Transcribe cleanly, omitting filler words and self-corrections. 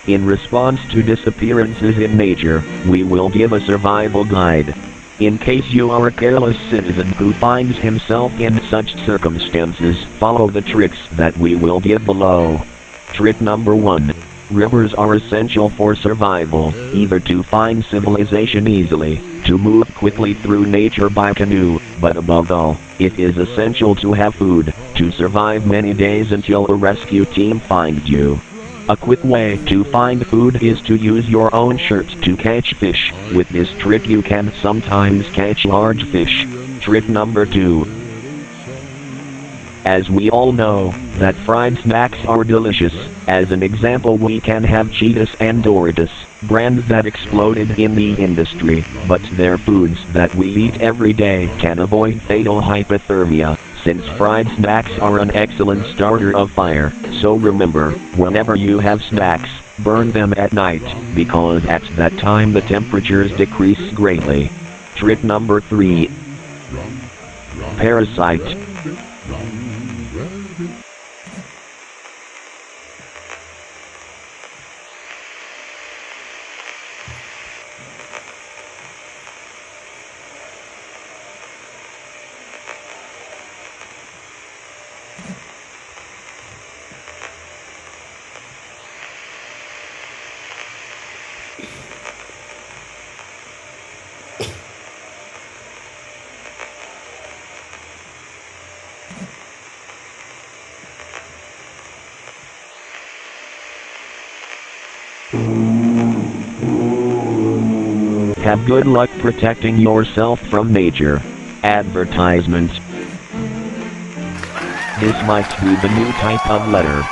In response to disappearances in nature, we will give a survival guide. In case you are a careless citizen who finds himself in such circumstances, follow the tricks that we will give below. Trick number 1. Rivers are essential for survival, either to find civilization easily, to move quickly through nature by canoe, but above all, it is essential to have food, to survive many days until a rescue team finds you. A quick way to find food is to use your own shirt to catch fish. With this trick you can sometimes catch large fish. Trick number 2. As we all know, that fried snacks are delicious. As an example, we can have Cheetos and Doritos, brands that exploded in the industry, but they're foods that we eat every day can avoid fatal hypothermia, since fried snacks are an excellent starter of fire. So remember, whenever you have snacks, burn them at night, because at that time the temperatures decrease greatly. Trick number 3. Parasite. Have good luck protecting yourself from nature. Advertisement. This might be the new type of letter.